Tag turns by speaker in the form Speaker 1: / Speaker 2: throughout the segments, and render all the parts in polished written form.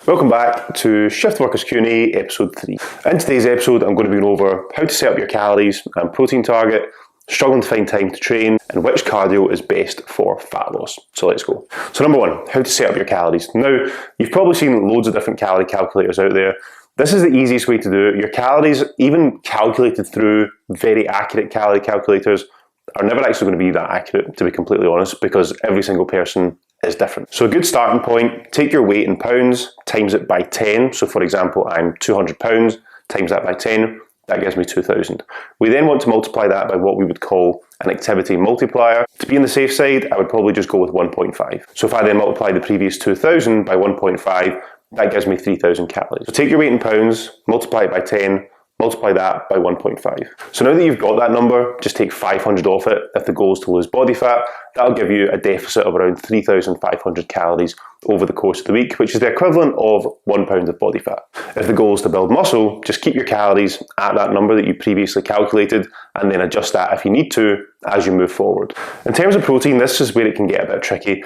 Speaker 1: Welcome back to Shift Workers Q&A episode 3. In today's episode I'm going to be going over how to set up your calories and protein target, struggling to find time to train, and which cardio is best for fat loss. So let's go. So number one, how to set up your calories. Now, you've probably seen loads of different calorie calculators out there. This is the easiest way to do it. Your calories, even calculated through very accurate calorie calculators, are never actually going to be that accurate, to be completely honest, because every single person is different. So a good starting point, take your weight in pounds, times it by 10. So for example, I'm 200 pounds, times that by 10, that gives me 2,000. We then want to multiply that by what we would call an activity multiplier. To be on the safe side, I would probably just go with 1.5. So if I then multiply the previous 2,000 by 1.5, that gives me 3,000 calories. So take your weight in pounds, multiply it by 10, multiply that by 1.5. So now that you've got that number, just take 500 off it if the goal is to lose body fat. That'll give you a deficit of around 3,500 calories over the course of the week, which is the equivalent of 1 pound of body fat. If the goal is to build muscle, just keep your calories at that number that you previously calculated and then adjust that if you need to as you move forward. In terms of protein, this is where it can get a bit tricky.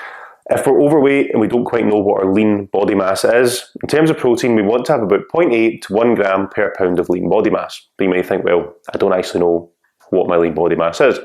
Speaker 1: If we're overweight and we don't quite know what our lean body mass is, in terms of protein, we want to have about 0.8 to 1 gram per pound of lean body mass. But you may think, well, I don't actually know what my lean body mass is.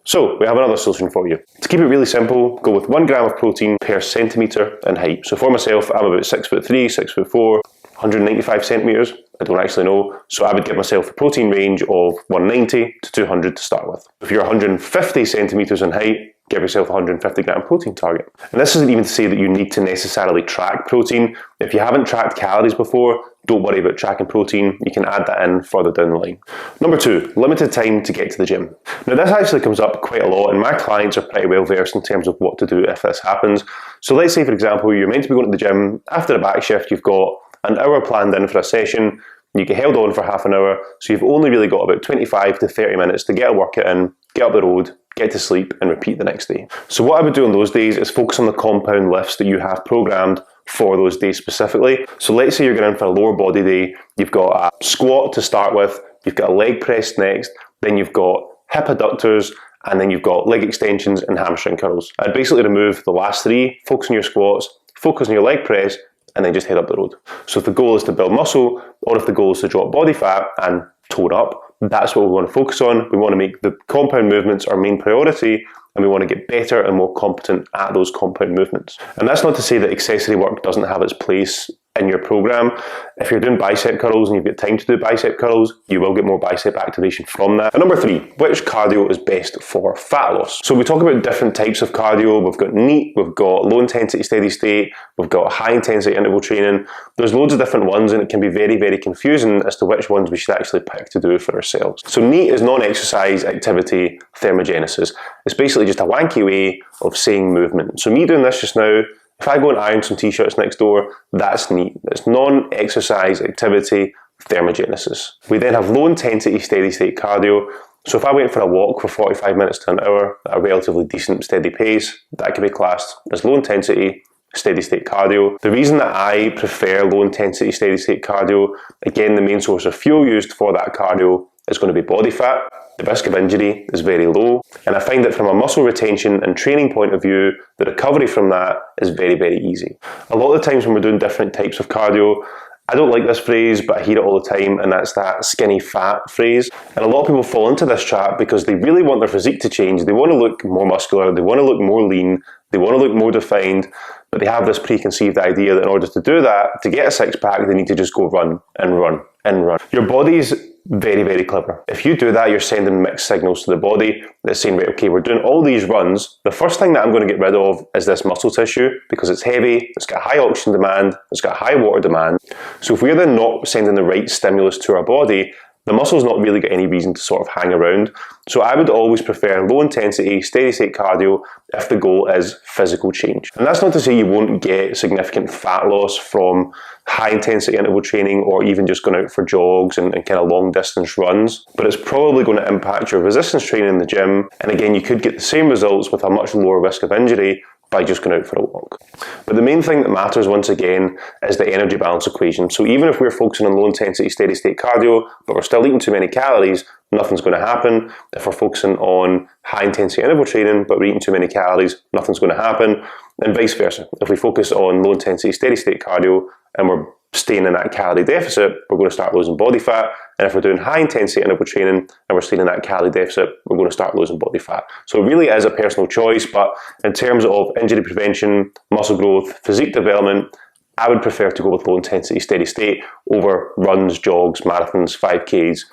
Speaker 1: So we have another solution for you. To keep it really simple, go with 1 gram of protein per centimetre in height. So for myself, I'm about 6'3", 6'4", 195 centimetres. I don't actually know. So I would give myself a protein range of 190 to 200 to start with. If you're 150 centimetres in height, give yourself a 150 gram protein target. And this isn't even to say that you need to necessarily track protein. If you haven't tracked calories before, don't worry about tracking protein. You can add that in further down the line. Number two, limited time to get to the gym. Now this actually comes up quite a lot and my clients are pretty well versed in terms of what to do if this happens. So let's say for example, you're meant to be going to the gym. After a back shift, you've got an hour planned in for a session. You get held on for half an hour. So you've only really got about 25 to 30 minutes to get a workout in, get up the road, get to sleep and repeat the next day. So what I would do on those days is focus on the compound lifts that you have programmed for those days specifically. So let's say you're going in for a lower body day, you've got a squat to start with, you've got a leg press next, then you've got hip adductors, and then you've got leg extensions and hamstring curls. I'd basically remove the last three, focus on your squats, focus on your leg press, and then just head up the road. So if the goal is to build muscle, or if the goal is to drop body fat and tone up, that's what we want to focus on. We want to make the compound movements our main priority, and we want to get better and more competent at those compound movements. And that's not to say that accessory work doesn't have its place in your program. If you're doing bicep curls and you've got time to do bicep curls, you will get more bicep activation from that. And number three, which cardio is best for fat loss? So we talk about different types of cardio. We've got NEAT, we've got low intensity steady state, we've got high intensity interval training. There's loads of different ones and it can be very, very confusing as to which ones we should actually pick to do for ourselves. So NEAT is non-exercise activity thermogenesis. It's basically just a wanky way of saying movement. So me doing this just now, if I go and iron some t-shirts next door, that's NEAT. It's non-exercise activity thermogenesis. We then have low intensity steady state cardio. So if I went for a walk for 45 minutes to an hour at a relatively decent steady pace, that can be classed as low intensity steady state cardio. The reason that I prefer low intensity steady state cardio, again, the main source of fuel used for that cardio is going to be body fat. The risk of injury is very low. And I find that from a muscle retention and training point of view, the recovery from that is very, very easy. A lot of the times when we're doing different types of cardio, I don't like this phrase, but I hear it all the time, and that's that skinny fat phrase. And a lot of people fall into this trap because they really want their physique to change. They want to look more muscular, they want to look more lean, they want to look more defined, but they have this preconceived idea that in order to do that, to get a six-pack, they need to just go run and run and run. Your body's very, very clever. If you do that, you're sending mixed signals to the body that's saying, right, okay, we're doing all these runs. The first thing that I'm going to get rid of is this muscle tissue because it's heavy, it's got high oxygen demand, it's got high water demand. So if we're then not sending the right stimulus to our body, the muscle's not really got any reason to sort of hang around. So I would always prefer low intensity, steady state cardio if the goal is physical change. And that's not to say you won't get significant fat loss from high intensity interval training or even just going out for jogs and kind of long distance runs, but it's probably going to impact your resistance training in the gym. And again, you could get the same results with a much lower risk of injury by just going out for a walk. But the main thing that matters once again is the energy balance equation. So even if we're focusing on low intensity steady state cardio, but we're still eating too many calories, nothing's going to happen. If we're focusing on high intensity interval training, but we're eating too many calories, nothing's going to happen. and vice versa. If we focus on low intensity steady state cardio and we're staying in that calorie deficit, we're going to start losing body fat. And if we're doing high intensity interval training and we're staying in that calorie deficit, we're going to start losing body fat. So it really is a personal choice, but in terms of injury prevention, muscle growth, physique development, I would prefer to go with low intensity steady state over runs, jogs, marathons, 5Ks,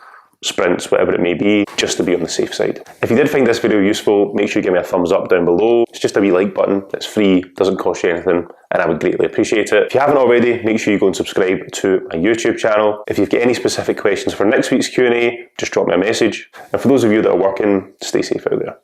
Speaker 1: sprints, whatever it may be, just to be on the safe side. If you did find this video useful, make sure you give me a thumbs up down below. It's just a wee like button, it's free, doesn't cost you anything, and I would greatly appreciate it. If you haven't already, make sure you go and subscribe to my YouTube channel. If you've got any specific questions for next week's Q&A, just drop me a message. And for those of you that are working, stay safe out there.